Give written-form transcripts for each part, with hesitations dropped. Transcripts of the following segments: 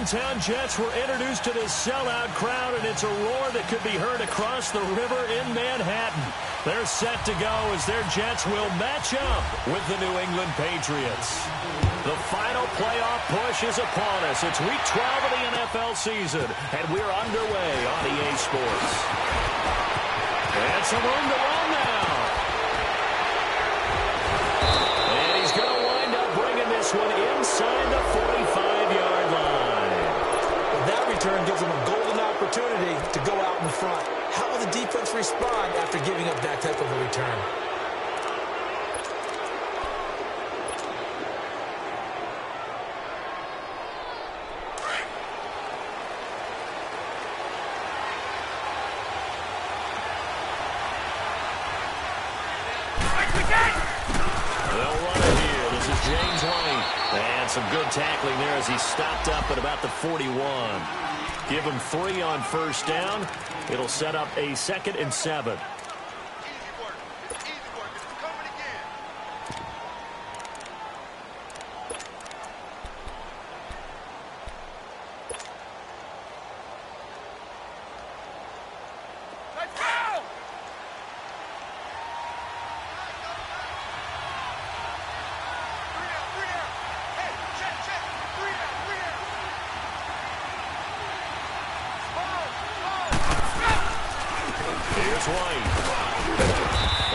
hometown Jets were introduced to this sellout crowd, and it's a roar that could be heard across the river in Manhattan. They're set to go as their Jets will match up with the New England Patriots. The final playoff push is upon us. It's Week 12 of the NFL season, and we're underway on EA Sports. And some room to run now. And he's going to wind up bringing this one inside the 45-yard line. That return gives them a golden opportunity to go out in front. How will the defense respond after giving up that type of a return? Some good tackling there as he stopped up at about the 41. Give him 3 on first down. It'll set up a 2nd and 7.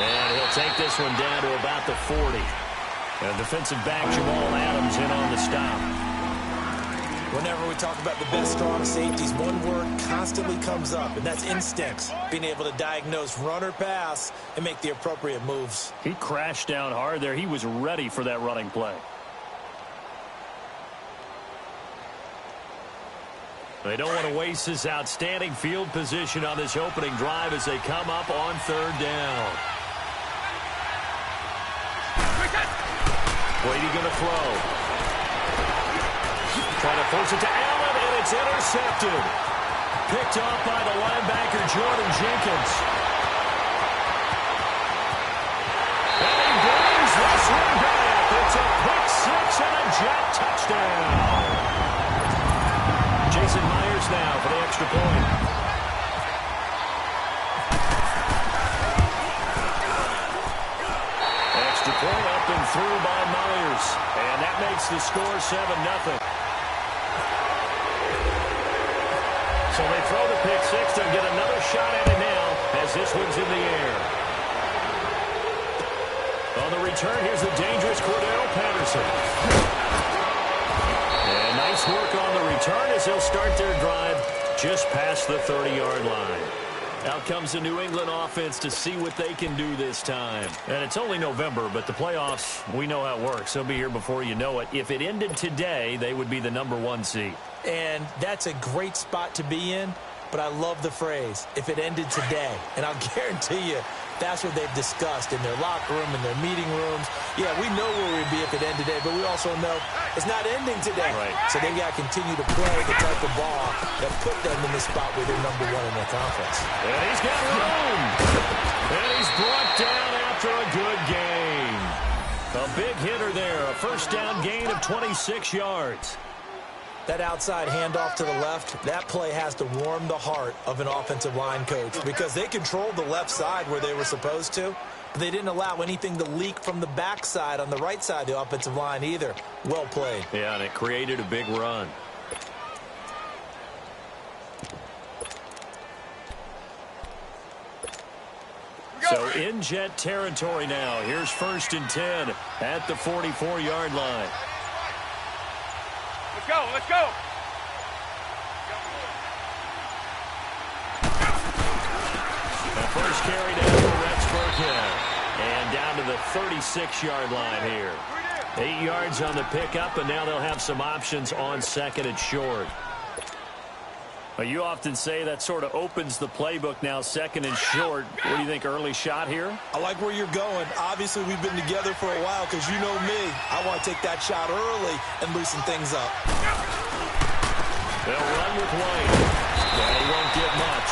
And he'll take this one down to about the 40. And defensive back Jamal Adams in on the stop. Whenever we talk about the best strong safeties, one word constantly comes up, and that's instincts. Being able to diagnose run or pass and make the appropriate moves. He crashed down hard there. He was ready for that running play. They don't want to waste this outstanding field position on this opening drive as they come up on 3rd down. Brady going to throw. Trying to force it to Allen, and it's intercepted. Picked off by the linebacker, Jordan Jenkins. And he brings this one back. It's a pick 6 and a Jet touchdown. Jason Myers now for the extra point. Extra point up and through by Myers. And that makes the score 7-0. So they throw the pick 6. They'll get another shot at it now as this one's in the air. On the return, here's the dangerous Cordell Patterson. And nice work on the return as they'll start their drive just past the 30-yard line. Out comes the New England offense to see what they can do this time. And it's only November, but the playoffs, we know how it works. They'll be here before you know it. If it ended today, they would be the #1 seed. And that's a great spot to be in, but I love the phrase, if it ended today. And I'll guarantee you, that's what they've discussed in their locker room, in their meeting rooms. Yeah, we know where we'd be if it ended today, but we also know it's not ending today. Right. So they got to continue to play the type of ball that put them in the spot where they're #1 in their conference. And he's got room. And he's brought down after a good gain. A big hitter there, a first down gain of 26 yards. That outside handoff to the left, that play has to warm the heart of an offensive line coach because they controlled the left side where they were supposed to, but they didn't allow anything to leak from the backside on the right side of the offensive line either. Well played. Yeah, and it created a big run. So in Jet territory now. Here's 1st and 10 at the 44-yard line. Let's go, let's go. The first carry down for Rex Burkhead. And down to the 36-yard line here. 8 yards on the pickup, and now they'll have some options on 2nd and short. Well, you often say that sort of opens the playbook now, 2nd and short. What do you think, early shot here? I like where you're going. Obviously, we've been together for a while because you know me. I want to take that shot early and loosen things up. They'll run with White. And he won't get much.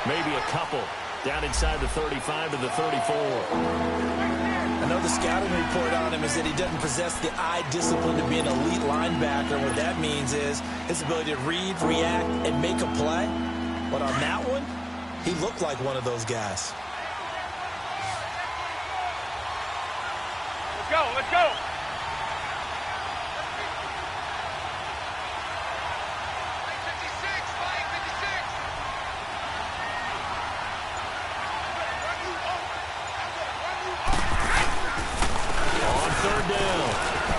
Maybe a couple. Down inside the 35 to the 34. I know the scouting report on him is that he doesn't possess the eye discipline to be an elite linebacker. What that means is his ability to read, react, and make a play. But on that one, he looked like one of those guys. Let's go, let's go.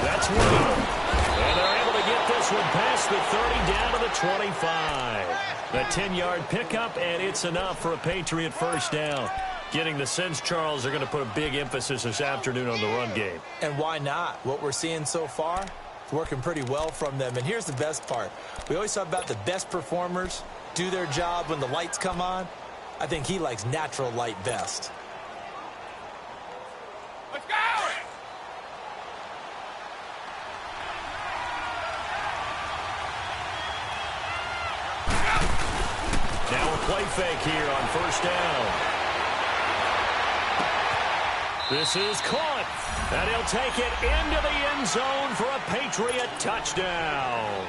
That's winning. And they're able to get this one past the 30 down to the 25. The 10-yard pickup, and it's enough for a Patriot first down. Getting the sense, Charles, they're going to put a big emphasis this afternoon on the run game. And why not? What we're seeing so far, it's working pretty well from them. And here's the best part. We always talk about the best performers do their job when the lights come on. I think he likes natural light best. Let's go! Now a play fake here on first down. This is caught, and he'll take it into the end zone for a Patriot touchdown.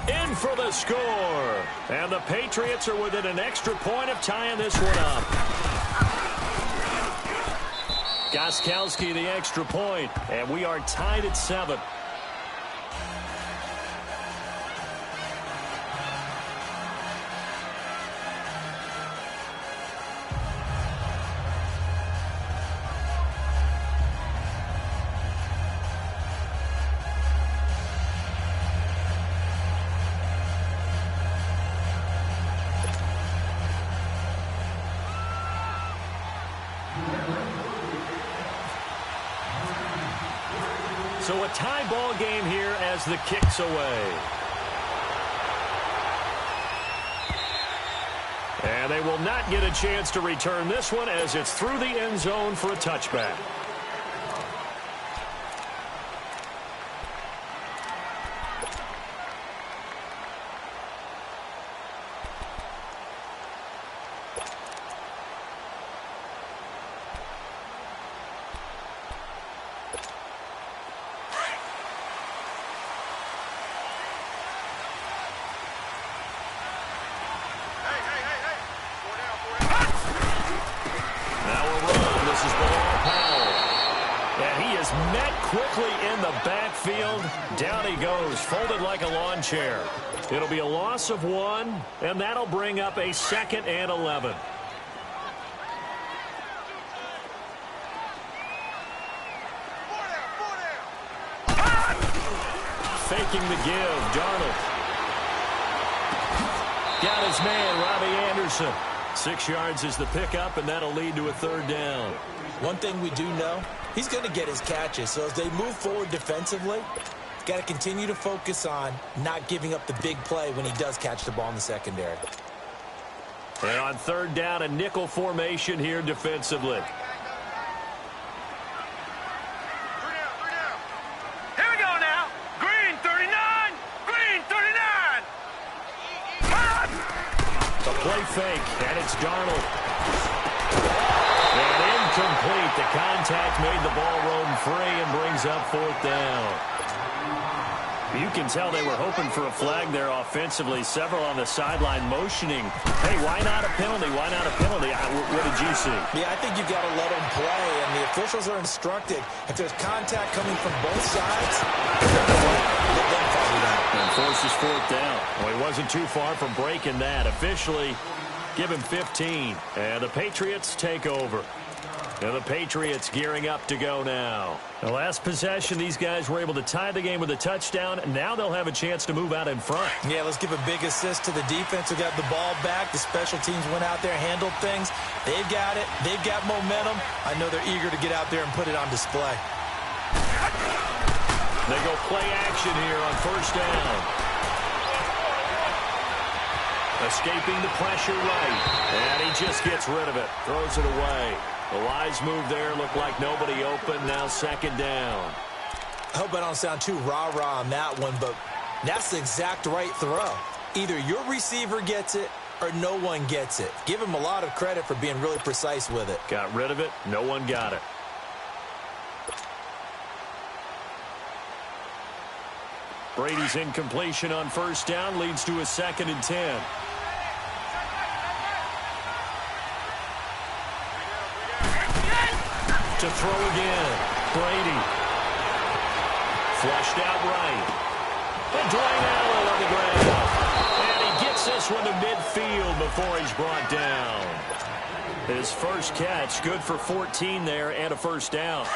In for the score, and the Patriots are within an extra point of tying this one up. Gostkowski the extra point, and we are tied at 7. So a tie ball game here as the kick's away. And they will not get a chance to return this one as it's through the end zone for a touchback. Quickly in the backfield. Down he goes, folded like a lawn chair. It'll be a loss of 1, and that'll bring up a 2nd and 11. Faking the give, Darnold. Got his man, Robbie Anderson. 6 yards is the pickup, and that'll lead to a 3rd down. One thing we do know, he's going to get his catches. So as they move forward defensively, got to continue to focus on not giving up the big play when he does catch the ball in the secondary. And on 3rd down, a nickel formation here defensively. Here we go now. Green 39. Green 39. The play fake, and it's Darnold. And incomplete. The contact made the ball roam free and brings up 4th down. You can tell they were hoping for a flag there offensively. Several on the sideline motioning. Hey, why not a penalty? Why not a penalty? What did you see? Yeah, I think you've got to let them play, and the officials are instructed. If there's contact coming from both sides, let them fight it out. And forces 4th down. Well, he wasn't too far from breaking that. Officially, give him 15. And the Patriots take over. And the Patriots gearing up to go now. The last possession, these guys were able to tie the game with a touchdown. Now they'll have a chance to move out in front. Yeah, let's give a big assist to the defense who got the ball back. The special teams went out there, handled things. They've got it. They've got momentum. I know they're eager to get out there and put it on display. They go play action here on 1st down. Escaping the pressure right. And he just gets rid of it. Throws it away. The wise move there. Looked like nobody open. Now 2nd down. I hope I don't sound too rah-rah on that one, but that's the exact right throw. Either your receiver gets it or no one gets it. Give him a lot of credit for being really precise with it. Got rid of it. No one got it. Brady's incompletion on first down leads to a 2nd and 10. To throw again. Brady. Flushed out right. And Dwayne Allen on the ground. And he gets this one to midfield before he's brought down. His first catch, good for 14 there and a first down.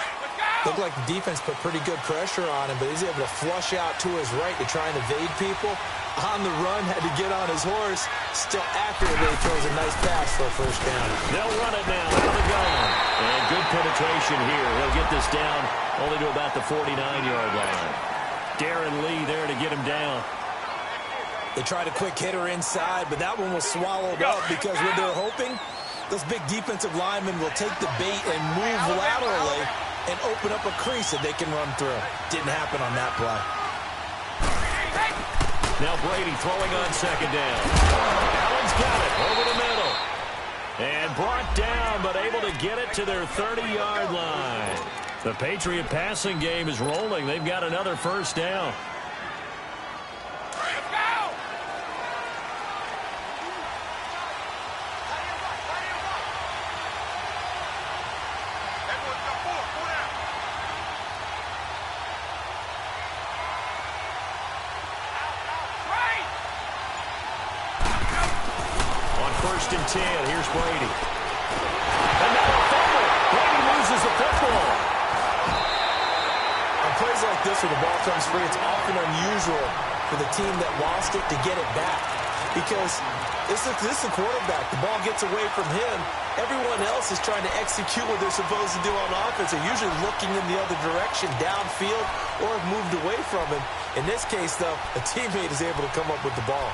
Looked like the defense put pretty good pressure on him, but he's able to flush out to his right to try and evade people. On the run, had to get on his horse. Still accurately throws a nice pass for a first down. They'll run it now out of the gun. And good penetration here. He'll get this down only to about the 49-yard line. Darren Lee there to get him down. They tried a quick hitter inside, but that one was swallowed up because what they're hoping, those big defensive linemen will take the bait and move laterally and open up a crease that they can run through. Didn't happen on that play. Now Brady throwing on second down. Allen's got it over the middle. And brought down, but able to get it to their 30-yard line. The Patriot passing game is rolling. They've got another first down. First and 10. Here's Brady. And now a fumble. Brady loses the football. On plays like this where the ball comes free, it's often unusual for the team that lost it to get it back. Because this is the quarterback. The ball gets away from him. Everyone else is trying to execute what they're supposed to do on offense. They're usually looking in the other direction, downfield, or have moved away from him. In this case, though, a teammate is able to come up with the ball.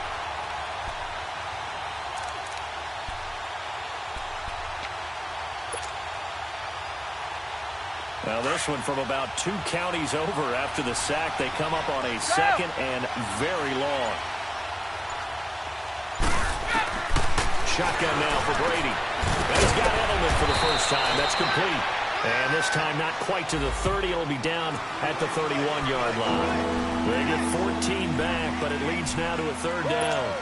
Now this one from about 2 counties over after the sack. They come up on a 2nd and very long. Shotgun now for Brady. And he's got Edelman for the first time. That's complete. And this time not quite to the 30. It'll be down at the 31-yard line. They get 14 back, but it leads now to a 3rd down.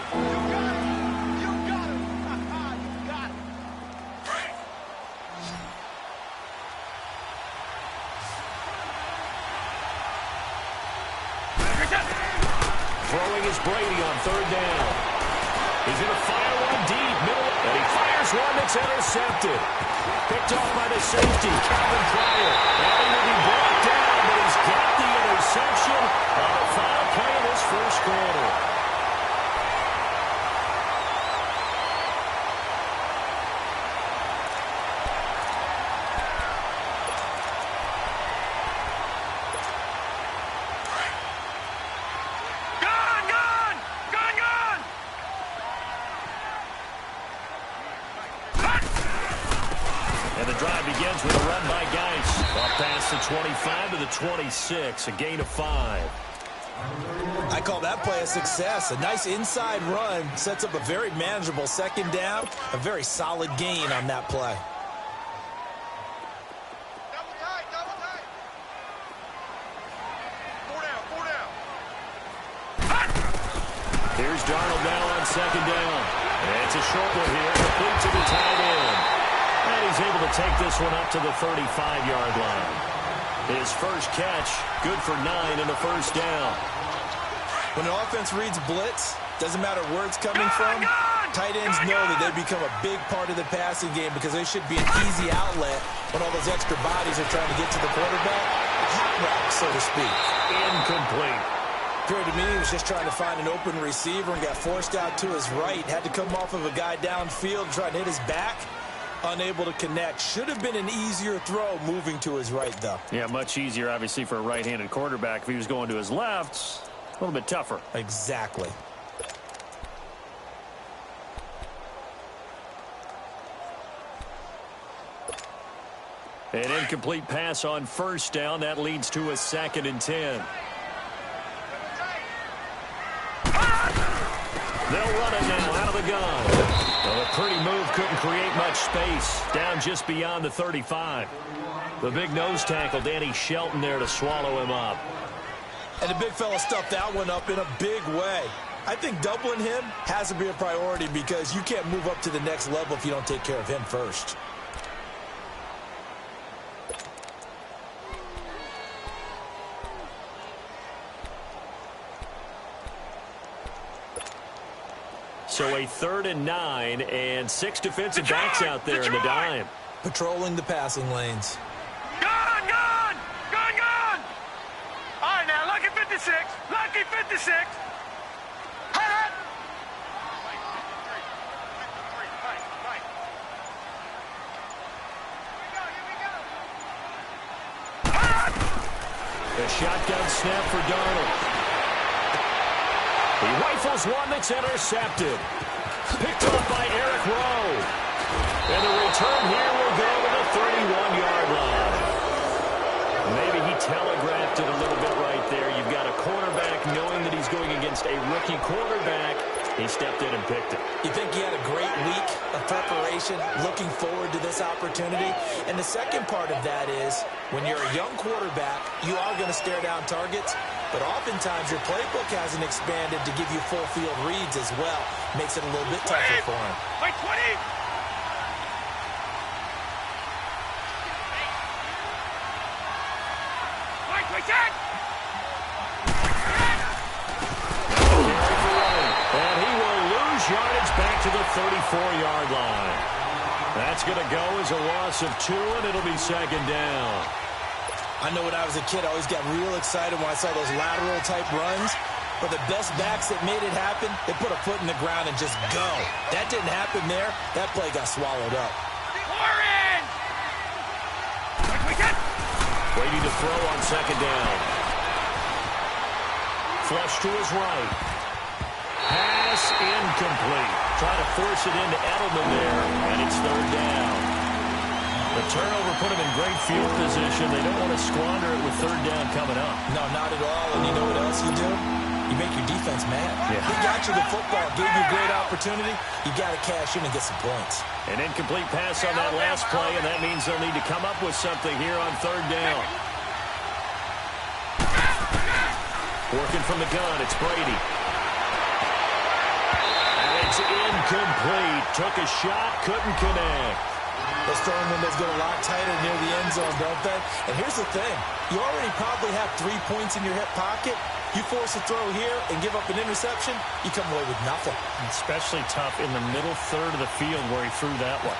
Throwing is Brady on 3rd down. He's going to fire one deep, middle, and he fires one that's intercepted. Picked off by the safety, Calvin Pryor. And he will be brought down, but he's got the interception on the final play of this first quarter. Begins with a run by Geis. Off past the 25 to the 26. A gain of 5. I call that play a success. A nice inside run sets up a very manageable 2nd down. A very solid gain on that play. Double tight, double tight. 4 down, 4 down. Here's Darnold now on 2nd down. And it's a short one here. Complete to the tight end. And he's able to take this one up to the 35-yard line. His first catch, good for 9 and a first down. When an offense reads blitz, doesn't matter where it's coming from, tight ends know that they become a big part of the passing game because they should be an easy outlet when all those extra bodies are trying to get to the quarterback. A hot route, so to speak. Incomplete. Appeared to me he was just trying to find an open receiver and got forced out to his right. Had to come off of a guy downfield trying to hit his back. Unable to connect. Should have been an easier throw moving to his right, though. Yeah, much easier, obviously, for a right-handed quarterback. If he was going to his left, a little bit tougher. Exactly. An incomplete pass on first down. That leads to a 2nd and 10. They'll run it now out of the gun. Well, a pretty move couldn't create much space. Down just beyond the 35. The big nose tackle, Danny Shelton, there to swallow him up. And the big fella stuffed that one up in a big way. I think doubling him has to be a priority because you can't move up to the next level if you don't take care of him first. So a 3rd and 9 and 6 defensive backs out there in the dime. Patrolling the passing lanes. Gone, gone! Gone, gone! All right, now, lucky 56. Lucky 56. Hut! The shotgun snap for Darnold. He rifles one that's intercepted. Picked off by Eric Rowe. And the return here will go to the 31-yard line. Maybe he telegraphed it a little bit right there. You've got a quarterback knowing that he's going against a rookie quarterback. He stepped in and picked it. You think he had a great week of preparation, looking forward to this opportunity? And the second part of that is, when you're a young quarterback, you are going to stare down targets, but oftentimes your playbook hasn't expanded to give you full field reads as well. Makes it a little bit tougher for him. Wait, 20! Wait, 10! And he will lose yardage back to the 34-yard line. That's going to go as a loss of 2, and it'll be 2nd down. I know when I was a kid, I always got real excited when I saw those lateral-type runs. But the best backs that made it happen, they put a foot in the ground and just go. That didn't happen there. That play got swallowed up. Orange! Waiting to throw on 2nd down. Flush to his right. Pass incomplete. Try to force it into Edelman there, and it's 3rd down. The turnover put him in great field position. They don't want to squander it with 3rd down coming up. No, not at all. And you know what else you do? You make your defense mad. Yeah. He got you the football, gave you a great opportunity. You got to cash in and get some points. An incomplete pass on that last play, and that means they'll need to come up with something here on 3rd down. Working from the gun, it's Brady. And it's incomplete. Took a shot, couldn't connect. Those throwing windows get a lot tighter near the end zone, don't they? And here's the thing. You already probably have 3 points in your hip pocket. You force a throw here and give up an interception, you come away with nothing. Especially tough in the middle third of the field where he threw that one.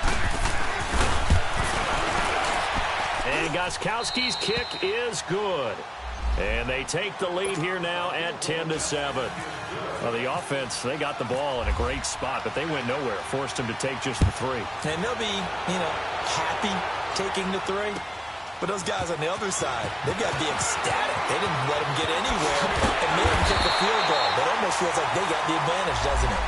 And Gostkowski's kick is good. And they take the lead here now at 10-7. Well, the offense, they got the ball in a great spot, but they went nowhere. Forced him to take just the 3. And they'll be, happy taking the 3. But those guys on the other side, they've got to be ecstatic. They didn't let them get anywhere and made them kick a field goal. That almost feels like they got the advantage, doesn't it?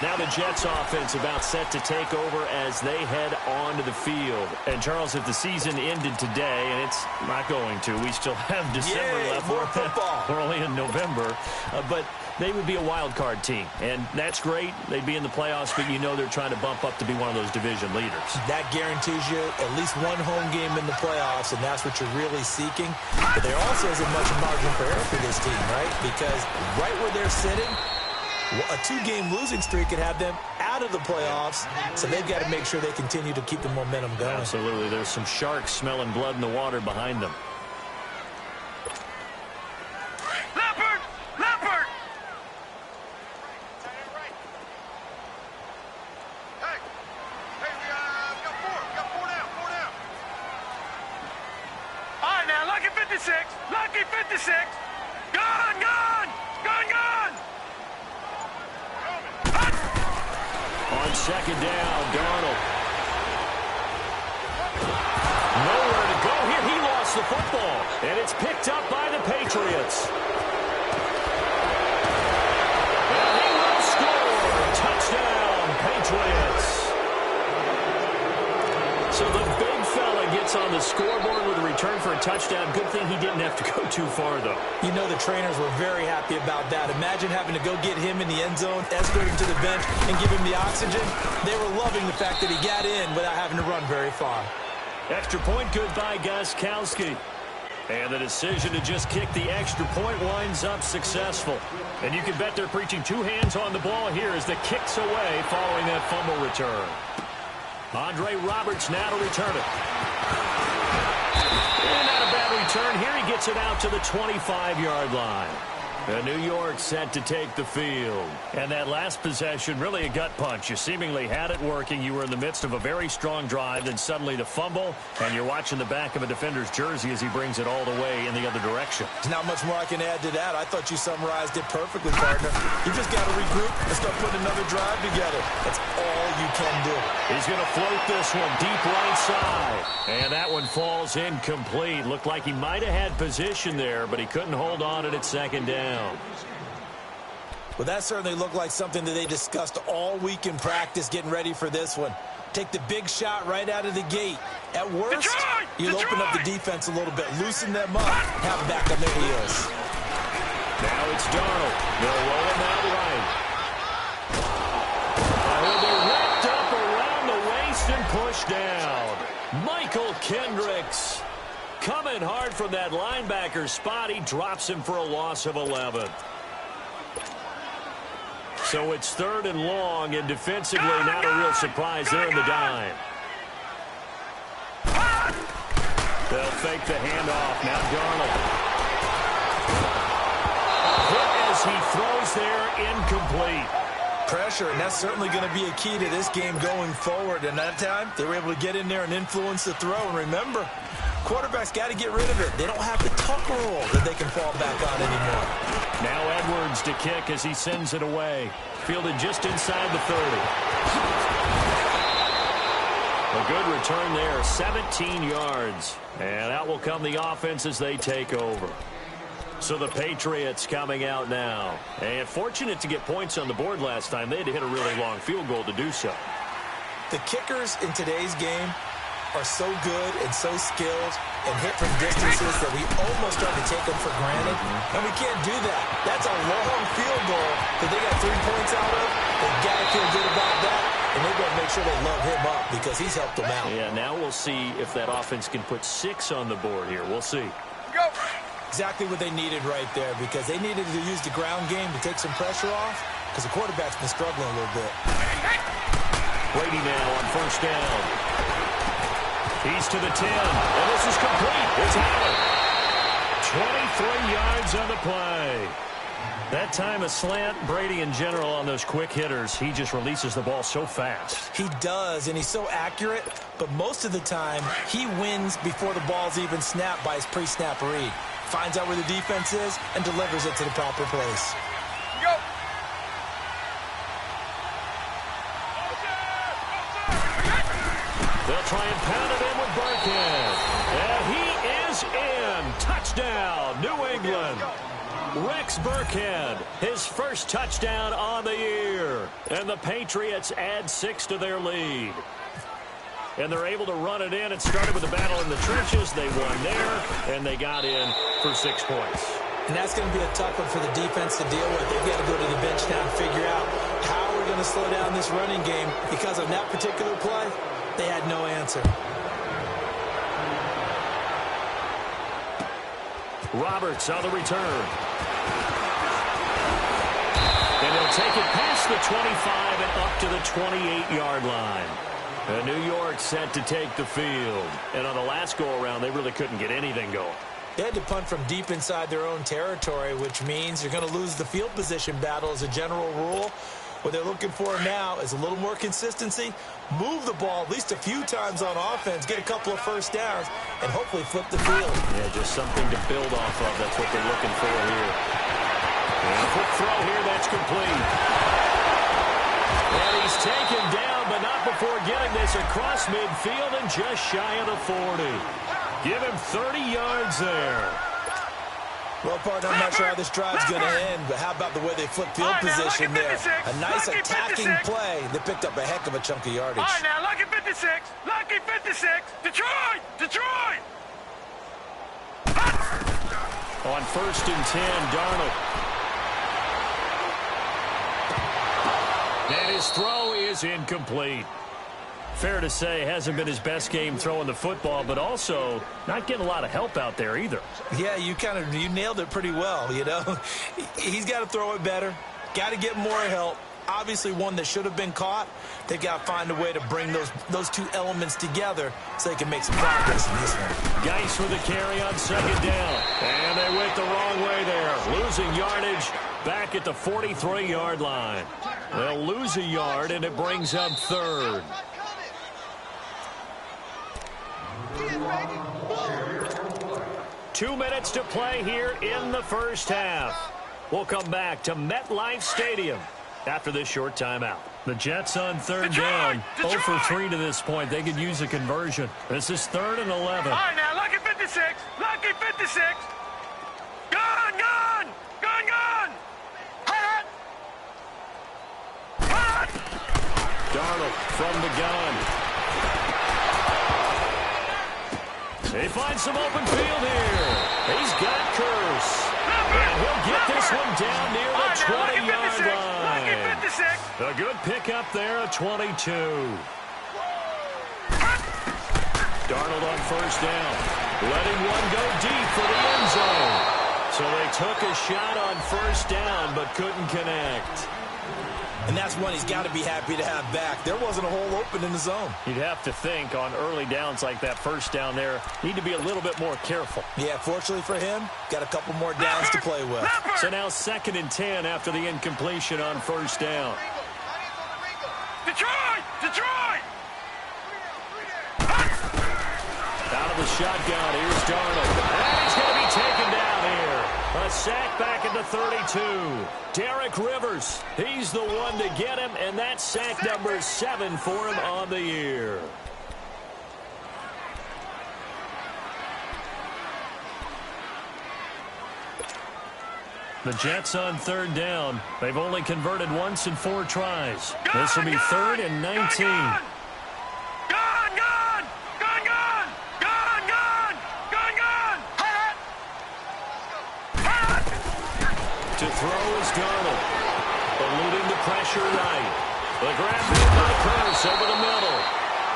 Now the Jets offense about set to take over as they head onto the field. And, Charles, if the season ended today, and it's not going to, we still have December left. More football. We're only in November. But they would be a wild card team. And that's great. They'd be in the playoffs, but you know they're trying to bump up to be one of those division leaders. That guarantees you at least one home game in the playoffs, and that's what you're really seeking. But there also isn't much margin for error for this team, right? Because right where they're sitting, a 2-game losing streak could have them out of the playoffs, so they've got to make sure they continue to keep the momentum going. Absolutely. There's some sharks smelling blood in the water behind them. Leopard! Leopard! Hey, we got 4 down. All right, now, lucky 56. Lucky 56. Gone, gone! Gone, gone! On 2nd down, Darnold. Nowhere to go here. He lost the football. And it's picked up by the Patriots. And he will score. Touchdown, Patriots. So the big fella gets on the scoreboard with a return for a touchdown. Good thing he didn't have to go too far, though. You know the trainers were very happy about that. Imagine having to go get him in the end zone, escort him to the bench, and give him the oxygen. They were loving the fact that he got in without having to run very far. Extra point good by Gostkowski. And the decision to just kick the extra point winds up successful. And you can bet they're preaching two hands on the ball here as the kick's away following that fumble return. Andre Roberts now to return it. And not a bad return. Here he gets it out to the 25-yard line. New York set to take the field. And that last possession, really a gut punch. You seemingly had it working. You were in the midst of a very strong drive, then suddenly the fumble, and you're watching the back of a defender's jersey as he brings it all the way in the other direction. There's not much more I can add to that. I thought you summarized it perfectly, partner. You just got to regroup and start putting another drive together. That's all you can do. He's going to float this one deep right side. And that one falls incomplete. Looked like he might have had position there, but he couldn't hold on to it at second down. Well, that certainly looked like something that they discussed all week in practice getting ready for this one. Take the big shot right out of the gate. At worst, you'll open up the defense a little bit, loosen them up, have them back on their heels. Now it's Darnold. They'll roll him out right. Will be wrapped up around the waist and pushed down. Michael Kendricks coming hard from that linebacker spot. He drops him for a loss of 11. So it's 3rd and long, and defensively not a real surprise there in the dime. They'll fake the handoff. Now Darnold. Hit as he throws there, incomplete. Pressure, and that's certainly going to be a key to this game going forward. And that time, they were able to get in there and influence the throw. And remember, quarterbacks got to get rid of it. They don't have the tuck rule that they can fall back on anymore. Now Edwards to kick as he sends it away. Fielded just inside the 30. A good return there, 17 yards. And out will come the offense as they take over. So the Patriots coming out now. And fortunate to get points on the board last time. They had to hit a really long field goal to do so. The kickers in today's game are so good and so skilled and hit from distances that we almost start to take them for granted. And we can't do that. That's a long field goal that they got 3 points out of. They've got to feel good about that. And they've got to make sure they load him up because he's helped them out. Yeah, now we'll see if that offense can put 6 on the board here. We'll see. Go! Exactly what they needed right there because they needed to use the ground game to take some pressure off because the quarterback's been struggling a little bit. Brady now on 1st down. He's to the 10, and this is complete. It's Allen. 23 yards on the play. That time a slant. Brady in general on those quick hitters, he just releases the ball so fast. He does, and he's so accurate, but most of the time he wins before the ball's even snapped by his pre-snap read. Finds out where the defense is and delivers it to the proper place. Go! They'll try and pound it in with Burkhead. And he is in. Touchdown, New England. Rex Burkhead, his first touchdown on the year. And the Patriots add 6 to their lead. And they're able to run it in. It started with a battle in the trenches. They won there, and they got in for 6 points. And that's going to be a tough one for the defense to deal with. They've got to go to the bench now and figure out how we're going to slow down this running game. Because of that particular play, they had no answer. Roberts on the return. And he'll take it past the 25 and up to the 28-yard line. And New York set to take the field. And on the last go-around, they really couldn't get anything going. They had to punt from deep inside their own territory, which means you're going to lose the field position battle as a general rule. What they're looking for now is a little more consistency, move the ball at least a few times on offense, get a couple of first downs, and hopefully flip the field. Yeah, just something to build off of. That's what they're looking for here. And a quick throw here, that's complete. And he's taken down, but not before getting this across midfield and just shy of the 40. Give him 30 yards there. Well, partner, I'm not sure how this drive's going to end, but how about the way they flip field position there? A nice attacking play that picked up a heck of a chunk of yardage. All right, now, lucky 56. Lucky 56. Detroit! Detroit! On 1st and 10, Darnold. And his throw is incomplete. Fair to say, hasn't been his best game throwing the football, but also not getting a lot of help out there either. Yeah, you nailed it pretty well, you know. He's got to throw it better, got to get more help. Obviously one that should have been caught. They've got to find a way to bring those two elements together so they can make some progress in this one. Geis with the carry on 2nd down. And they went the wrong way there. Losing yardage back at the 43-yard line. They'll lose a yard, and it brings up 3rd. 2 minutes to play here in the first half. We'll come back to MetLife Stadium after this short timeout. The Jets on 3rd down. 0 for 3 to this point. They could use a conversion. This is 3rd and 11. All right, now, lucky 56. Lucky 56. Gun, gun! Gun, gun! Hot! Hot! Darnold from the gun. They find some open field here. He's got Curse. And he'll get this one down near the 20-yard line. A good pickup there at 22. Darnold on 1st down. Letting one go deep for the end zone. So they took a shot on 1st down but couldn't connect. And that's one he's got to be happy to have back. There wasn't a hole open in the zone. You'd have to think on early downs like that 1st down there, need to be a little bit more careful. Yeah, fortunately for him, got a couple more downs to play with. So now 2nd and 10 after the incompletion on 1st down. Detroit! Detroit! Out of the shotgun, here's Darnold. And he's going to be taken down here. A sack back at the 32. Derek Rivers, he's the one to get him, and that's sack number 7 for him on the year. The Jets on 3rd down. They've only converted once in 4 tries. This will be 3rd and 19. To throw is Darnold. Eluding the pressure right. The grab made by Curse over the middle.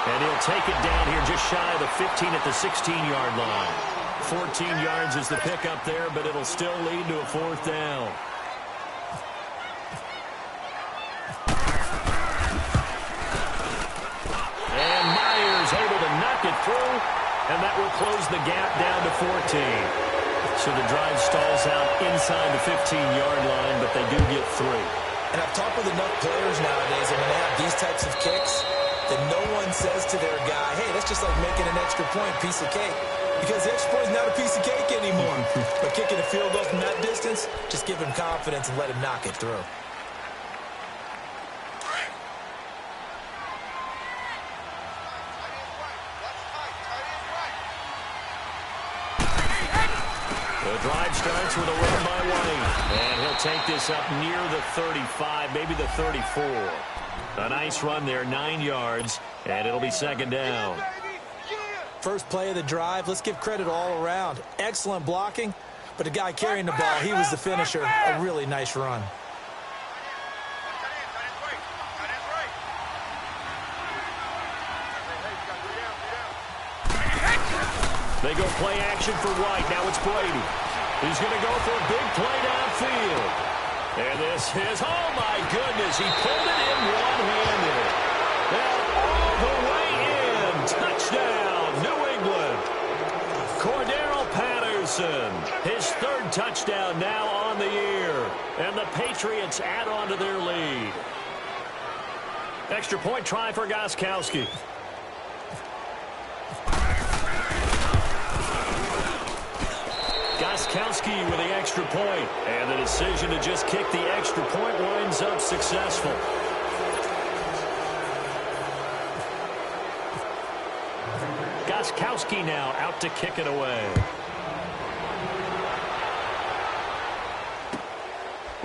And he'll take it down here just shy of the 15 at the 16-yard line. 14 yards is the pickup there, but it'll still lead to a 4th down. And Myers able to knock it through, and that will close the gap down to 14. So the drive stalls out inside the 15-yard line, but they do get 3. And I've talked with enough players nowadays, and when they have these types of kicks, that no one says to their guy, hey, that's just like making an extra point, piece of cake. Because the extra point is not a piece of cake anymore. But kicking a field goal from that distance, just give him confidence and let him knock it through. The drive starts with a run by White. And he'll take this up near the 35, maybe the 34. A nice run there, 9 yards, and it'll be 2nd down. First play of the drive, let's give credit all around. Excellent blocking, but the guy carrying the ball, he was the finisher. A really nice run. They go play action for White. Now it's Brady. He's going to go for a big play downfield. And this is, oh my goodness, he pulled it in one-handed. And all the way in. Touchdown, New England. Cordero Patterson, his 3rd touchdown now on the year. And the Patriots add on to their lead. Extra point try for Gostkowski. Gostkowski with the extra point. And the decision to just kick the extra point winds up successful. Gostkowski now out to kick it away.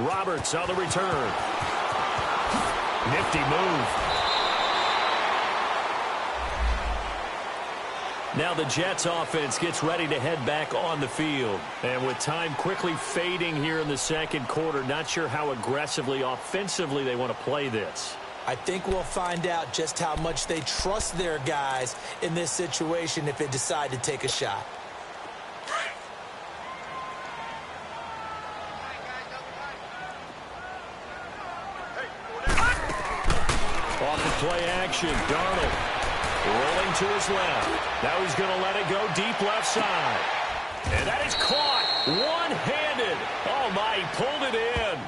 Roberts on the return. Nifty move. Now the Jets offense gets ready to head back on the field. And with time quickly fading here in the second quarter, not sure how aggressively, offensively they want to play this. I think we'll find out just how much they trust their guys in this situation if they decide to take a shot. Off the play action, Darnold. Rolling to his left. Now he's going to let it go deep left side. And that is caught one-handed. Oh, my, he pulled it in.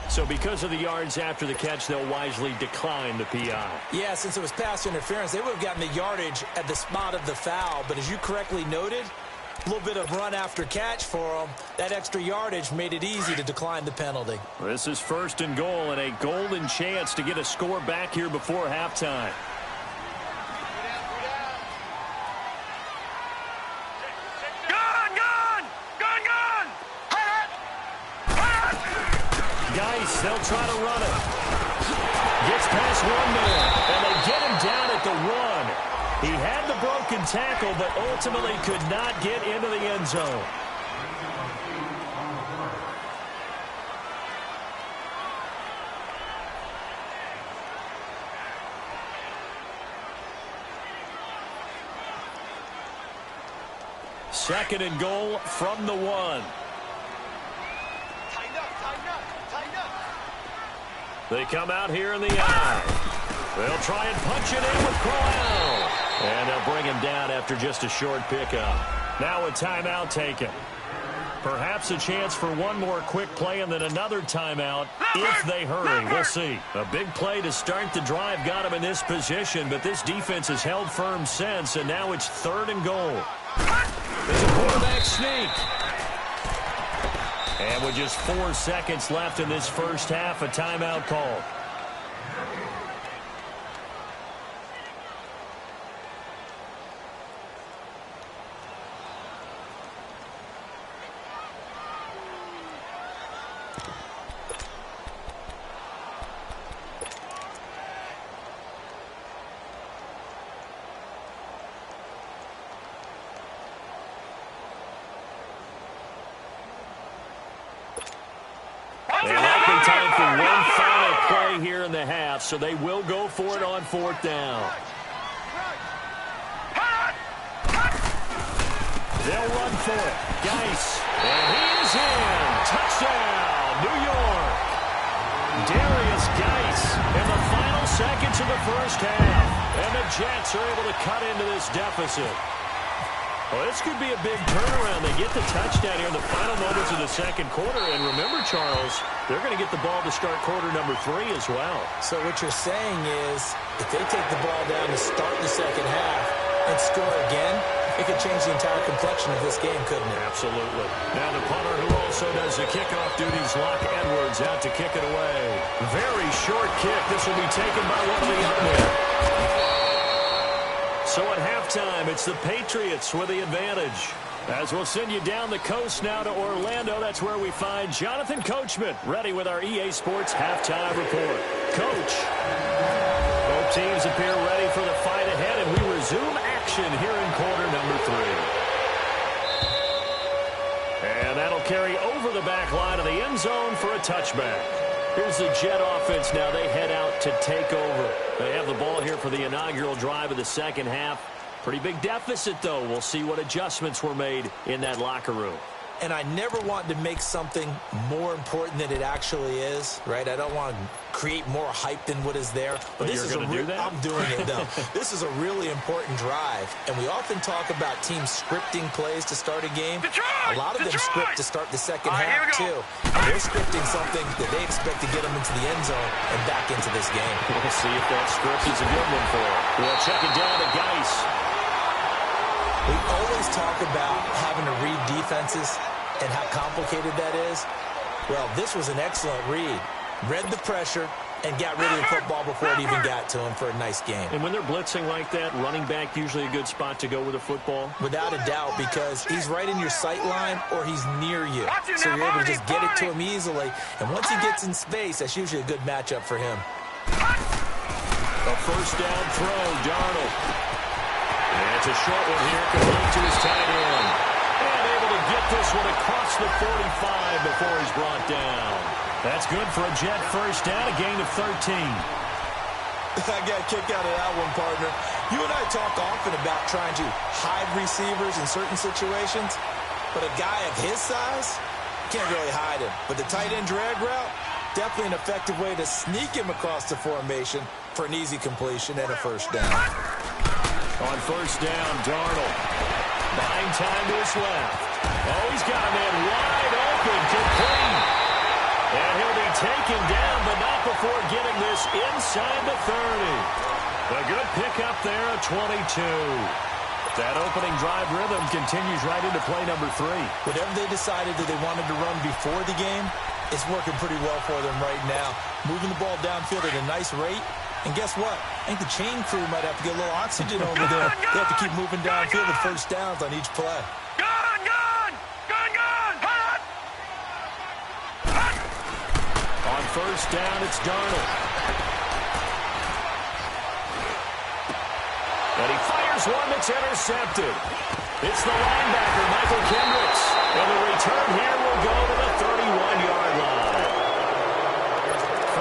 So because of the yards after the catch, they'll wisely decline the PI. Yeah, since it was pass interference, they would have gotten the yardage at the spot of the foul. But as you correctly noted, a little bit of run after catch for them. That extra yardage made it easy to decline the penalty. This is 1st and goal and a golden chance to get a score back here before halftime. They'll try to run it. Gets past one man, and they get him down at the 1. He had the broken tackle, but ultimately could not get into the end zone. Second and goal from the 1. They come out here in the eye. They'll try and punch it in with Crowell. And they'll bring him down after just a short pickup. Now a timeout taken. Perhaps a chance for one more quick play and then another timeout if they hurry. We'll see. A big play to start the drive got him in this position, but this defense has held firm since, and now it's 3rd and goal. There's a quarterback sneak. And with just 4 seconds left in this first half, a timeout call. They likely time for one final play here in the half, so they will go for it on 4th down. They'll run for it. Geis, and he is in. Touchdown, New York. Darius Geis in the final seconds of the first half. And the Jets are able to cut into this deficit. Well, this could be a big turnaround. They get the touchdown here in the final moments of the second quarter. And remember, Charles, they're going to get the ball to start quarter number 3 as well. So what you're saying is if they take the ball down to start the second half and score again, it could change the entire complexion of this game, couldn't it? Absolutely. Now the punter who also does the kickoff duties, Locke Edwards, out to kick it away. Very short kick. This will be taken by one of the up men. So at halftime, it's the Patriots with the advantage. As we'll send you down the coast now to Orlando, that's where we find Jonathan Coachman, ready with our EA Sports halftime report. Coach, both teams appear ready for the fight ahead, and we resume action here in quarter number 3. And that'll carry over the back line of the end zone for a touchback. Here's the Jet offense now. They head out to take over. They have the ball here for the inaugural drive of the second half. Pretty big deficit, though. We'll see what adjustments were made in that locker room. And I never want to make something more important than it actually is, right? I don't want to create more hype than what is there. But this is do that? I'm doing it, though. This is a really important drive. And we often talk about teams scripting plays to start a game. A lot of them script to start the second half, too. And they're scripting something that they expect to get them into the end zone and back into this game. We'll see if that script is a good one for them. We'll check it down to Geis. We always talk about having to read defenses and how complicated that is. Well, this was an excellent read. Read the pressure, and got rid of the football before it even got to him for a nice game. And when they're blitzing like that, running back usually a good spot to go with the football? Without a doubt, because he's right in your sight line or he's near you. So you're able to just get it to him easily. And once he gets in space, that's usually a good matchup for him. A first down throw, Darnold. And it's a short one here, complete to his tight end. And able to get this one across the 45 before he's brought down. That's good for a Jet first down, a gain of 13. I got a kick out of that one, partner. You and I talk often about trying to hide receivers in certain situations, but a guy of his size can't really hide him. But the tight end drag route, definitely an effective way to sneak him across the formation for an easy completion and a first down. On first down, Darnold. Buying time to his left. Oh, he's got a man wide open, complete. And he'll be taken down, but not before getting this inside the 30. A good pickup there, a 22. That opening drive rhythm continues right into play number 3. Whatever they decided that they wanted to run before the game, it's working pretty well for them right now. Moving the ball downfield at a nice rate. And guess what? I think the chain crew might have to get a little oxygen over there. They have to keep moving downfield with first downs on each play. On first down, it's Darnold. And he fires one that's intercepted. It's the linebacker, Michael Kendricks. And the return here will go to the 31-yard line.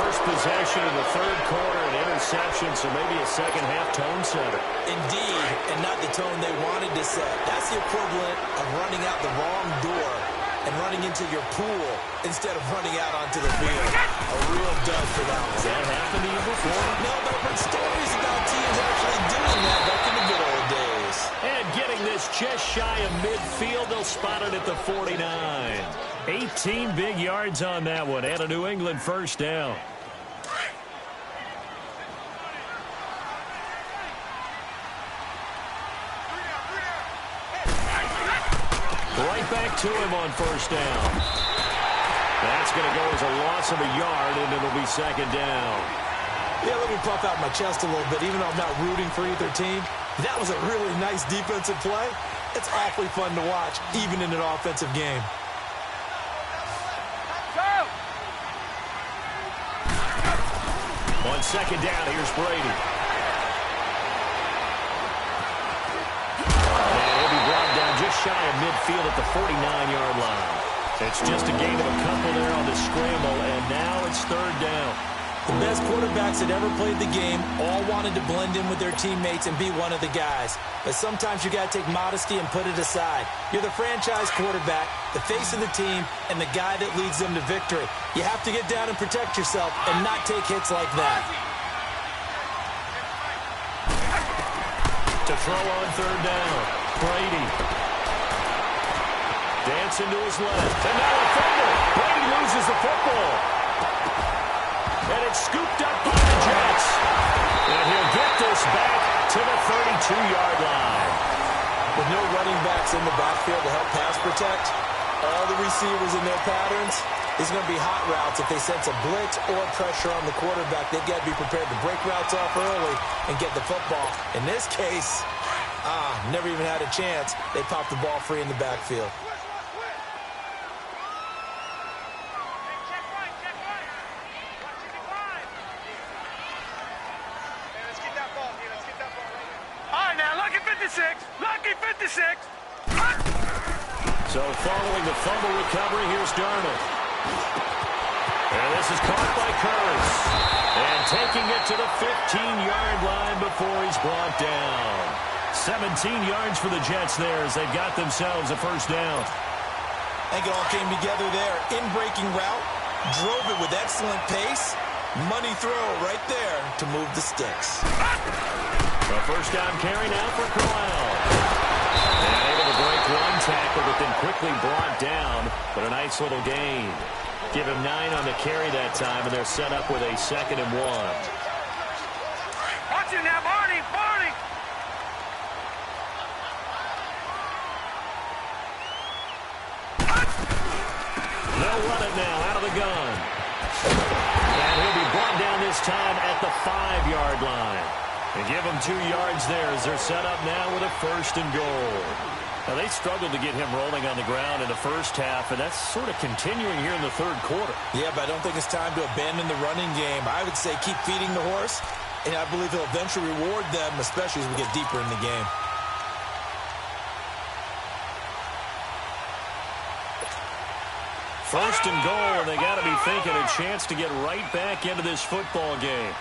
First possession in the third quarter, an interception, so maybe a second-half tone setter. Indeed, and not the tone they wanted to set. That's the equivalent of running out the wrong door and running into your pool instead of running out onto the field. A real dud for that one. Has that happened to you before? No, but I've heard stories about teams actually doing that back in the good old days. And getting this just shy of midfield, they'll spot it at the 49. 18 big yards on that one, and a New England first down. Right back to him on first down. That's going to go as a loss of a yard, and it'll be second down. Yeah, let me puff out my chest a little bit, even though I'm not rooting for either team. That was a really nice defensive play. It's awfully fun to watch, even in an offensive game. On second down, here's Brady. And he'll be brought down just shy of midfield at the 49-yard line. It's just a gain of a couple there on the scramble, and now it's third down. The best quarterbacks that ever played the game all wanted to blend in with their teammates and be one of the guys. But sometimes you got to take modesty and put it aside. You're the franchise quarterback, the face of the team, and the guy that leads them to victory. You have to get down and protect yourself and not take hits like that. To throw on third down, Brady. Dancing to his left. And now a fumble. Brady loses the football. And it's scooped up by the Jets. And he'll get this back to the 32-yard line. With no running backs in the backfield to help pass protect, all the receivers in their patterns, these are going to be hot routes. If they sense a blitz or pressure on the quarterback, they've got to be prepared to break routes off early and get the football. In this case, never even had a chance. They popped the ball free in the backfield. Lucky 56. So following the fumble recovery, here's Darnold. And this is caught by Curtis. And taking it to the 15-yard line before he's brought down. 17 yards for the Jets there as they've got themselves a first down. I think it all came together there. In-breaking route, drove it with excellent pace. Money throw right there to move the sticks. A first down carry now for Corral. And able to break one tackle, but then quickly brought down. But a nice little gain. Give him 9 on the carry that time, and they're set up with a 2nd and 1. Watch it now, Barney! Barney! They'll run it now out of the gun. And he'll be brought down this this time at the 5-yard line. They give him 2 yards there as they're set up now with a 1st and goal. Now, they struggled to get him rolling on the ground in the first half, and that's sort of continuing here in the third quarter. Yeah, but I don't think it's time to abandon the running game. I would say keep feeding the horse, and I believe he'll eventually reward them, especially as we get deeper in the game. First and goal, and they got to be thinking a chance to get right back into this football game.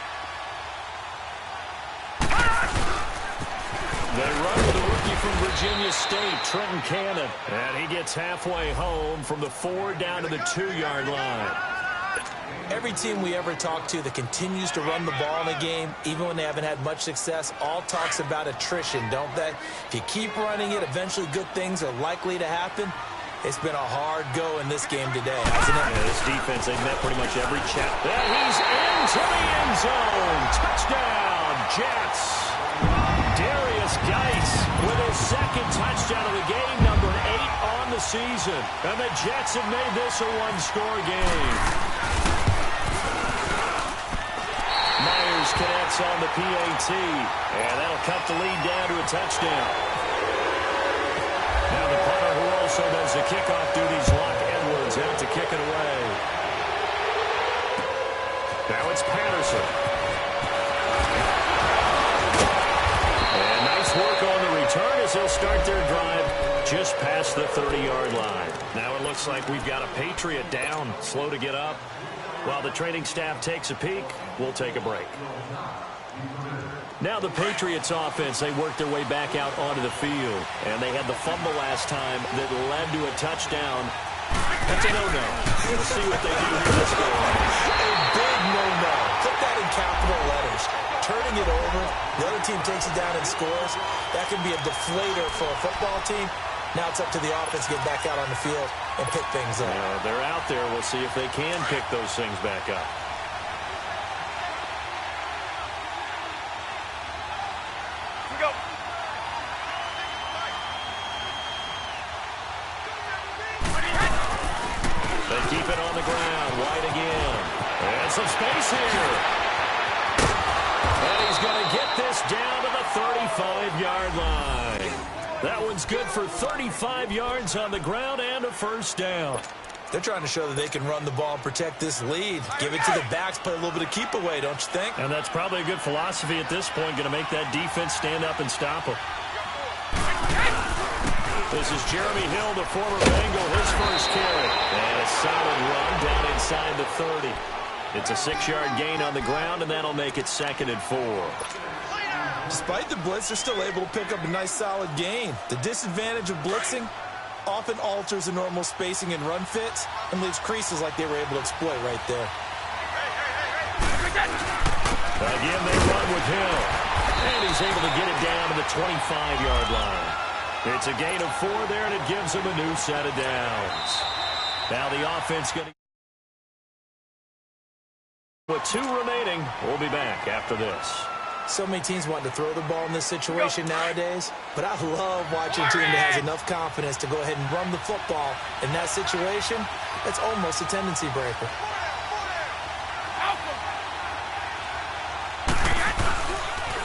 They run with a rookie from Virginia State, Trenton Cannon. And he gets halfway home from the 4 down to the 2-yard line. Every team we ever talk to that continues to run the ball in a game, even when they haven't had much success, all talks about attrition, don't they? If you keep running it, eventually good things are likely to happen. It's been a hard go in this game today, hasn't it? Yeah, this defense, they've met pretty much every challenge. And he's into the end zone. Touchdown, Jets. Darius Geis with his 2nd touchdown of the game, number 8 on the season. And the Jets have made this a 1-score game. Myers connects on the PAT, and that'll cut the lead down to a touchdown. Now the punter who also does the kickoff duties, Locke Edwards, out to kick it away. Now it's Patterson. And nice work on the return as they'll start their drive just past the 30-yard line. Now it looks like we've got a Patriot down, slow to get up. While the training staff takes a peek, we'll take a break. Now the Patriots offense, they worked their way back out onto the field. And they had the fumble last time that led to a touchdown. That's a no-no. We'll see what they do here this go. A big no-no. Put that in capital letters. Turning it over, the other team takes it down and scores. That can be a deflator for a football team. Now it's up to the offense to get back out on the field and pick things up. They're out there. We'll see if they can pick those things back up. Some space here. And he's going to get this down to the 35-yard line. That one's good for 35 yards on the ground and a 1st down. They're trying to show that they can run the ball and protect this lead. Give it to the backs, play a little bit of keep away, don't you think? And that's probably a good philosophy at this point, going to make that defense stand up and stop them. This is Jeremy Hill, the former Bengal, his first carry. And a solid run down inside the 30. It's a 6-yard gain on the ground, and that'll make it 2nd and 4. Despite the blitz, they're still able to pick up a nice, solid gain. The disadvantage of blitzing often alters the normal spacing and run fits and leaves creases like they were able to exploit right there. Again, they run with Hill. And he's able to get it down to the 25-yard line. It's a gain of 4 there, and it gives him a new set of downs. Now the offense going to... With 2 remaining, we'll be back after this. So many teams want to throw the ball in this situation nowadays, but I love watching a team that has enough confidence to go ahead and run the football. In that situation, that's almost a tendency breaker.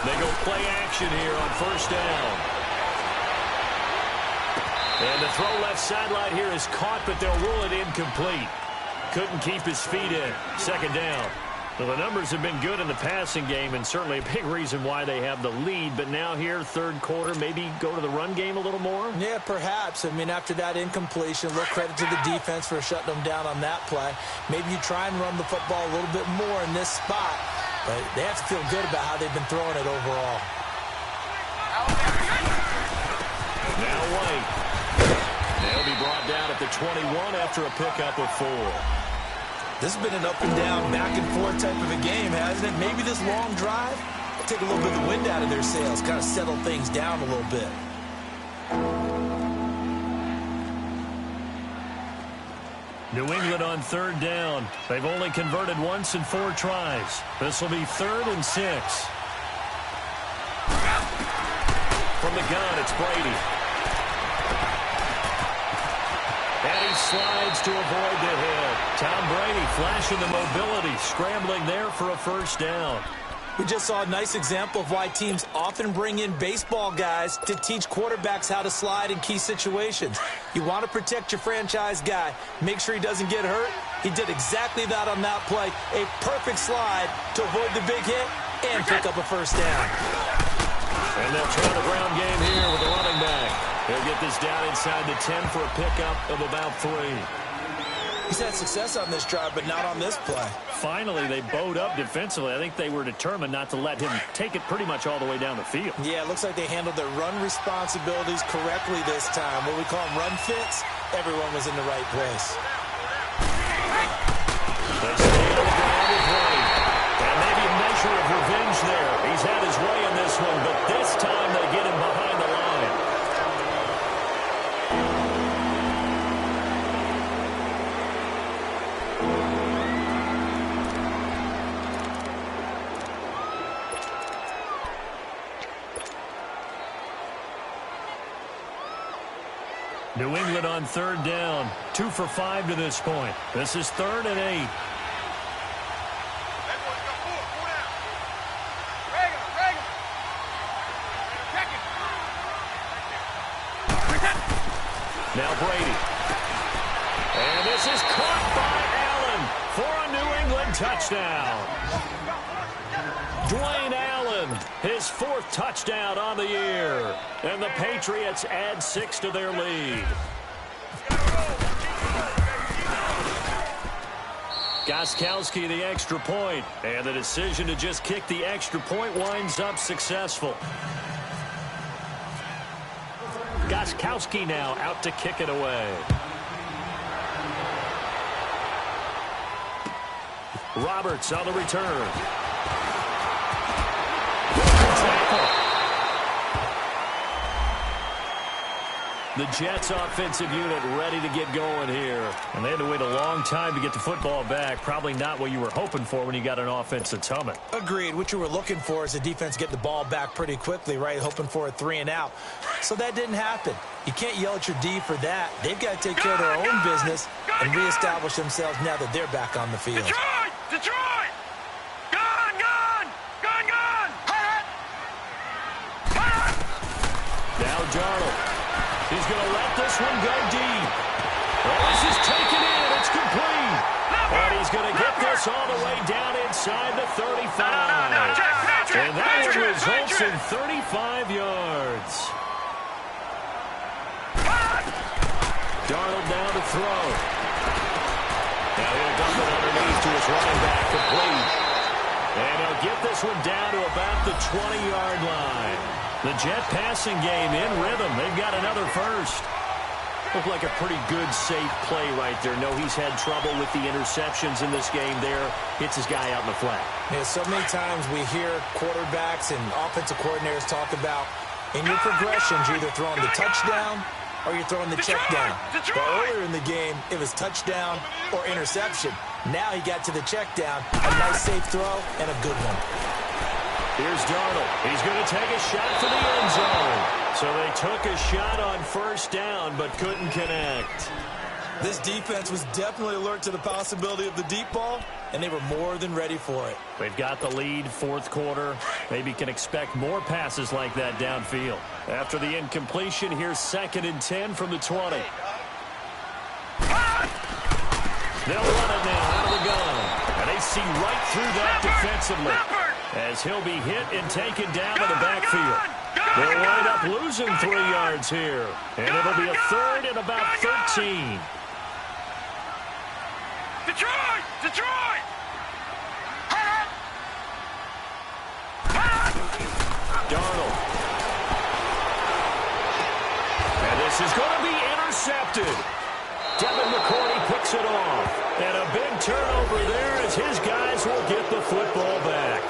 They go play action here on 1st down. And the throw left sideline here is caught, but they'll rule it incomplete. Couldn't keep his feet in. 2nd down. Well, the numbers have been good in the passing game, and certainly a big reason why they have the lead. But now here, 3rd quarter, maybe go to the run game a little more? Yeah, perhaps. I mean, after that incompletion, a little credit to the defense for shutting them down on that play. Maybe you try and run the football a little bit more in this spot. But they have to feel good about how they've been throwing it overall. Now White. They'll be brought down at the 21 after a pickup of 4. This has been an up-and-down, back-and-forth type of a game, hasn't it? Maybe this long drive will take a little bit of the wind out of their sails, kind of settle things down a little bit. New England on 3rd down. They've only converted once in 4 tries. This will be 3rd and 6. From the gun, it's Brady. And he slides to avoid the hit. Tom Brady flashing the mobility, scrambling there for a first down. We just saw a nice example of why teams often bring in baseball guys to teach quarterbacks how to slide in key situations. You want to protect your franchise guy. Make sure he doesn't get hurt. He did exactly that on that play. A perfect slide to avoid the big hit and pick up a first down. And they'll try the ground game here with the running back. He'll get this down inside the 10 for a pickup of about 3. He's had success on this drive, but not on this play. Finally, they bowed up defensively. I think they were determined not to let him take it pretty much all the way down the field. Yeah, it looks like they handled their run responsibilities correctly this time. What we call them run fits, everyone was in the right place. They stay on the ground with Brady. And maybe a measure of revenge there. He's had his way in this one, but this time they get him behind the line. New England on third down. 2 for 5 to this point. This is 3rd and 8. Now Brady. And this is caught by Allen for a New England touchdown. Dwayne Allen, his 4th touchdown on the year. And the Patriots add 6 to their lead. Gostkowski the extra point. And the decision to just kick the extra point winds up successful. Gostkowski now out to kick it away. Roberts on the return. Tackle. The Jets offensive unit ready to get going here. And they had to wait a long time to get the football back. Probably not what you were hoping for when you got an offense that's humming. Agreed. What you were looking for is the defense get the ball back pretty quickly, right? Hoping for a 3 and out. So that didn't happen. You can't yell at your D for that. They've got to take care of their own business and reestablish themselves now that they're back on the field. Detroit! Detroit! Gone! Gone! Gone! Gone! Now Darnold. He's going to let this one go deep. Well, this is taken in. It's complete. And he's going to get this all the way down inside the 35. And that one results in 35 yards. Darnold down to throw. Now he'll dump it underneath to his running back, complete. And he'll get this one down to about the 20-yard line. The Jet passing game in rhythm. They've got another first. Looked like a pretty good, safe play right there. No, he's had trouble with the interceptions in this game there. Hits his guy out in the flat. Yeah, so many times we hear quarterbacks and offensive coordinators talk about in your progressions, you're either throwing the touchdown or you're throwing the check down. But earlier in the game, it was touchdown or interception. Now he got to the check down. A nice, safe throw and a good one. Here's Darnold. He's going to take a shot for the end zone. So they took a shot on first down, but couldn't connect. This defense was definitely alert to the possibility of the deep ball, and they were more than ready for it. They've got the lead, 4th quarter. Maybe can expect more passes like that downfield. After the incompletion, here's 2nd and 10 from the 20. They'll run it now out of the gun. And they see right through that defensively. As he'll be hit and taken down in the backfield. They'll wind up losing 3 yards here. And it'll be a 3rd and about 13. Detroit! Detroit! Darnold. And this is going to be intercepted. Devin McCourty picks it off. And a big turnover there as his guys will get the football back.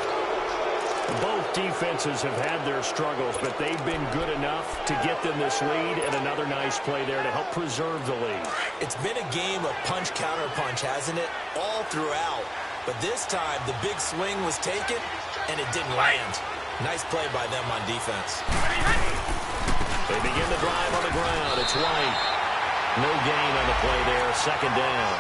Both defenses have had their struggles, but they've been good enough to get them this lead, and another nice play there to help preserve the lead. It's been a game of punch-counter-punch, hasn't it? All throughout. But this time, the big swing was taken, and it didn't land. Nice play by them on defense. They begin the drive on the ground. It's White. No gain on the play there, second down.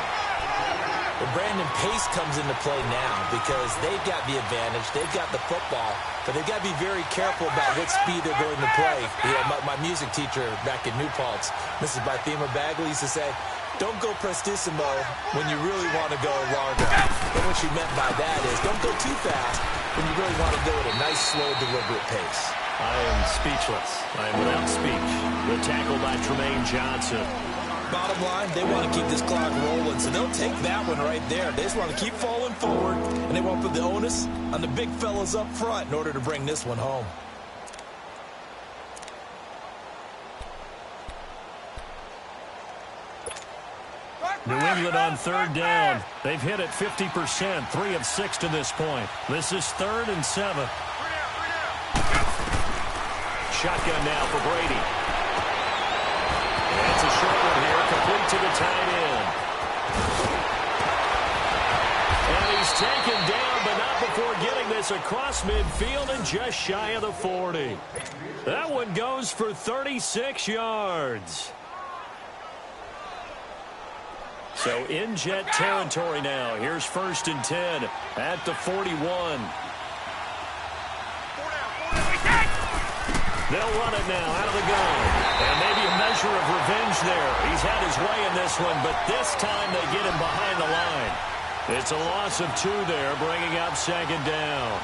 Well, Brandon, pace comes into play now because they've got the advantage. They've got the football, but they've got to be very careful about what speed they're going to play. You know, my music teacher back in New Paltz, Mrs. Barthema Bagley, used to say, don't go prestissimo when you really want to go largo. And what she meant by that is don't go too fast when you really want to go at a nice, slow, deliberate pace. I am speechless. I am without speech. The tackle by Tremaine Johnson. Bottom line, they want to keep this clock rolling, so they'll take that one right there. They just want to keep falling forward, and they want to put the onus on the big fellas up front in order to bring this one home. New England on third down. They've hit it 50%, 3 of 6 to this point. This is 3rd and 7. Shotgun now for Brady. And it's a short one here, complete to the tight end. And he's taken down, but not before getting this across midfield and just shy of the 40. That one goes for 36 yards. So in Jet territory now. Here's 1st and 10 at the 41. They'll run it now out of the gun. And maybe a measure of revenge there. He's had his way in this one, but this time they get him behind the line. It's a loss of 2 there, bringing up 2nd down.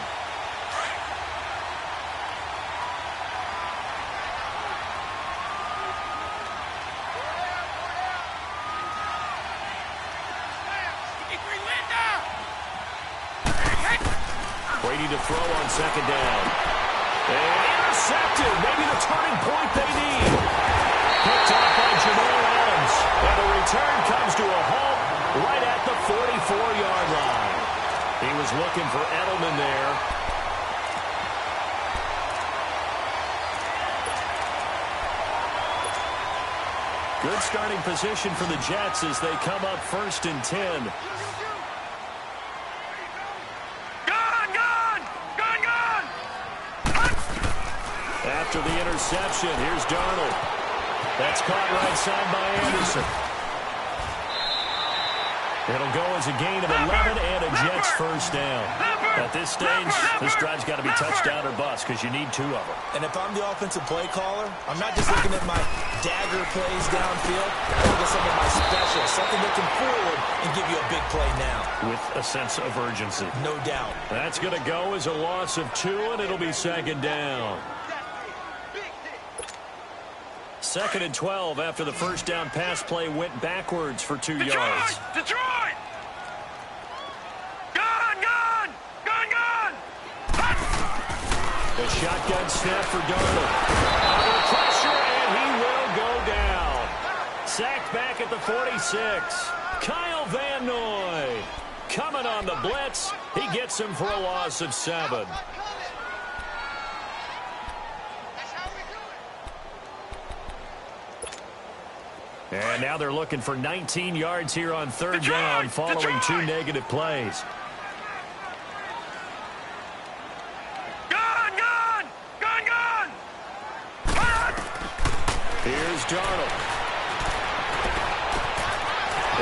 Brady to throw on 2nd down. And intercepted. Maybe the turning point they need. Picked off by Jamal Adams. And the return comes to a halt right at the 44-yard line. He was looking for Edelman there. Good starting position for the Jets as they come up 1st and 10. After the interception, here's Darnold. That's caught right side by Anderson. It'll go as a gain of 11 and a Jets 1st down. At this stage, this drive's got to be touchdown or bust because you need 2 of them. And if I'm the offensive play caller, I'm not just looking at my dagger plays downfield. I'm looking at some of my specials, something that can forward and give you a big play now. With a sense of urgency. No doubt. That's going to go as a loss of 2, and it'll be 2nd down. 2nd and 12 after the 1st down pass play went backwards for 2 yards. Detroit! Gun! The shotgun snap for Darnold. Under pressure, and he will go down. Sacked back at the 46. Kyle Van Noy coming on the blitz. He gets him for a loss of 7. And now they're looking for 19 yards here on 3rd down following 2 negative plays. Gun! Here's Darnold.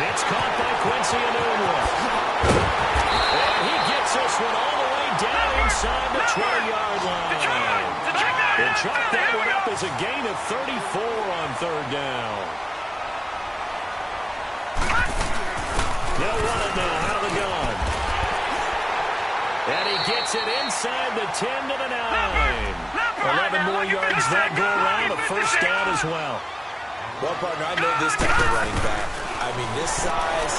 It's caught by Quincy Enunwa. And he gets this one all the way down inside the 20-yard line. They chalk that one up as a gain of 34 on 3rd down. They'll run it now out of the gun. And he gets it inside the 10 to the 9. 11 more yards that go around, a 1st down as well. Well, partner, I know this type of running back. I mean, this size,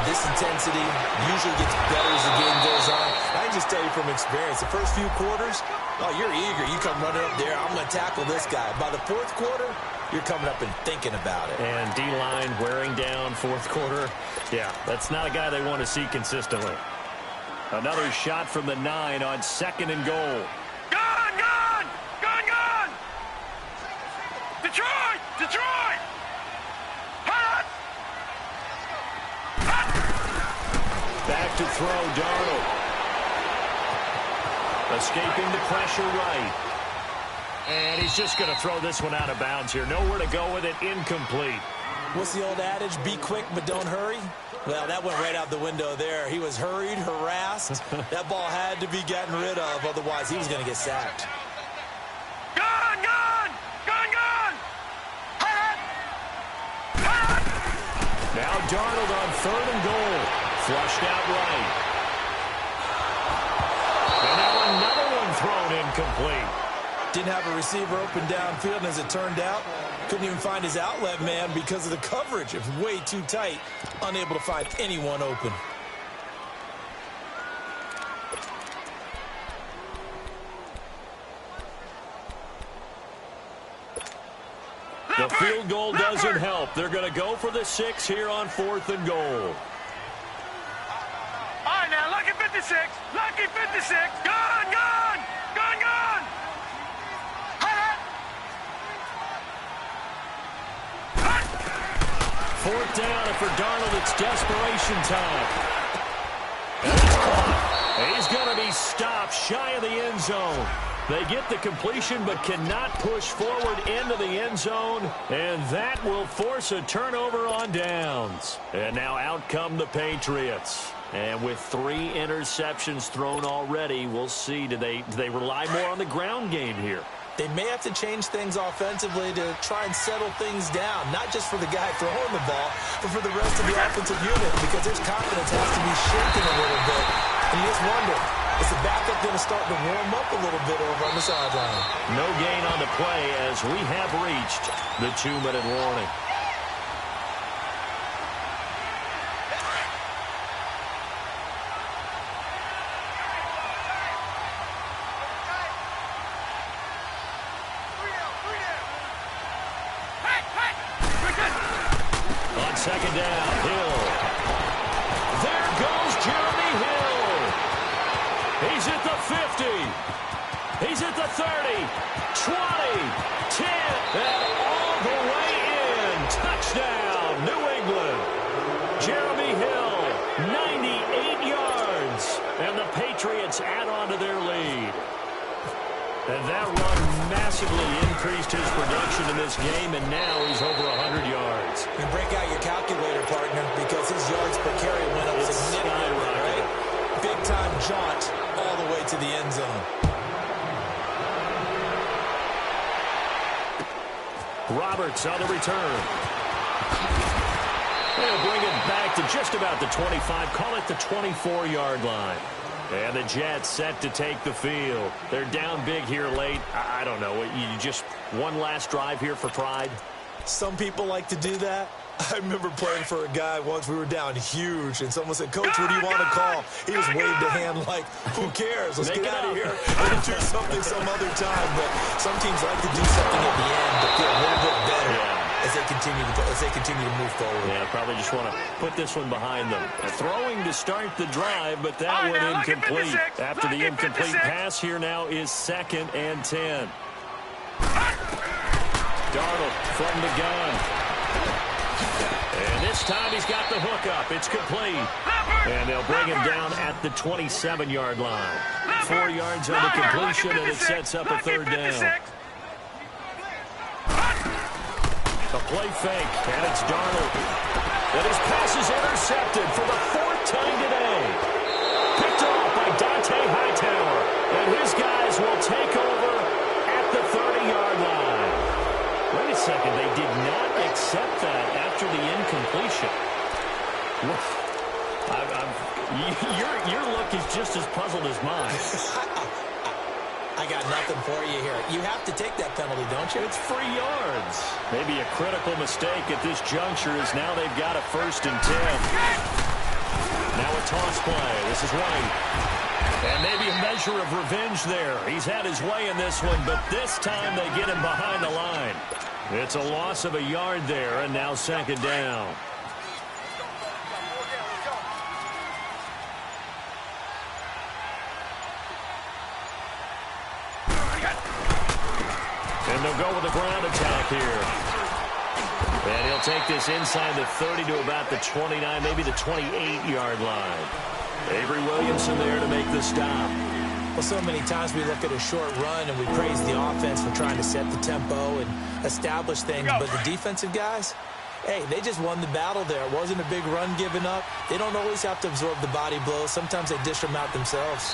this intensity usually gets better as the game goes on. I can just tell you from experience, the first few quarters, oh, you're eager. You come running up there, I'm going to tackle this guy. By the 4th quarter, you're coming up and thinking about it. And D-line wearing down 4th quarter. Yeah, that's not a guy they want to see consistently. Another shot from the 9 on 2nd and goal. Gun! Detroit! Back to throw, Darnold. Escaping the pressure right. And he's just going to throw this one out of bounds here. Nowhere to go with it, incomplete. What's the old adage? Be quick, but don't hurry. Well, that went right out the window there. He was hurried, harassed. That ball had to be gotten rid of, otherwise he was going to get sacked. Gone, gone! Gone, gone! Now Darnold on 3rd and goal. Flushed out right. And now another one thrown incomplete. Didn't have a receiver open downfield, and as it turned out, couldn't even find his outlet man because of the coverage. It was way too tight. Unable to find anyone open. The field goal doesn't help. They're going to go for the 6 here on 4th and goal. All right, now, lucky 56. Lucky 56. Gone, gone! Gone, gone! 4th down, and for Darnold, it's desperation time. And it's caught. He's going to be stopped shy of the end zone. They get the completion but cannot push forward into the end zone, and that will force a turnover on downs. And now out come the Patriots. And with 3 interceptions thrown already, we'll see. Do they rely more on the ground game here? They may have to change things offensively to try and settle things down, not just for the guy throwing the ball, but for the rest of the offensive unit, because his confidence has to be shaken a little bit. And you just wonder, is the backup going to start to warm up a little bit over on the sideline? No gain on the play as we have reached the 2-minute warning. On 2nd down, Hill. There goes Jeremy Hill. He's at the 50. He's at the 30, 20, 10, and all the way in. Touchdown, New England. Jeremy Hill, 98 yards. And the Patriots add on to their lead. And that run massively increased his production in this game, and now he's over 100 yards. You break out your calculator, partner, because his yards per carry went up significantly, right? Big-time jaunt all the way to the end zone. Roberts on the return. They'll bring it back to just about the 25, call it the 24-yard line. And the Jets set to take the field. They're down big here late. I don't know. You just one last drive here for pride? Some people like to do that. I remember playing for a guy once. We were down huge, and someone said, "Coach, what do you want to call?" He just waved a hand like, "Who cares? Let's get out of here and do something some other time." But some teams like to do something at the end to feel a little bit better as they continue to move forward. Yeah, probably just want to put this one behind them. Throwing to start the drive, but that went incomplete. After the incomplete pass, here now is 2nd and 10. Darnold from the gun. And this time he's got the hook up. It's complete. And they'll bring him down at the 27-yard line. 4 yards on the completion, and it sets up a 3rd down. A play fake, and it's Darnold. And his pass is intercepted for the 4th time today. Picked off by Dante Hightower. And his guys will take over at the 30-yard line. Wait a second, they did not accept that after the incompletion. Your look is just as puzzled as mine. I got nothing for you here. You have to take that penalty, don't you? It's 3 yards. Maybe a critical mistake at this juncture is now they've got a 1st and 10. Now a toss play. This is White. And maybe a measure of revenge there. He's had his way in this one, but this time they get him behind the line. It's a loss of a yard there, and now 2nd down. And they'll go with a ground attack here. And he'll take this inside the 30 to about the 29, maybe the 28-yard line. Avery Williamson there to make the stop. Well, so many times we look at a short run and we praise the offense for trying to set the tempo and establish things, but the defensive guys, Hey, they just won the battle there. It wasn't a big run given up. They don't always have to absorb the body blows. Sometimes they dish them out themselves.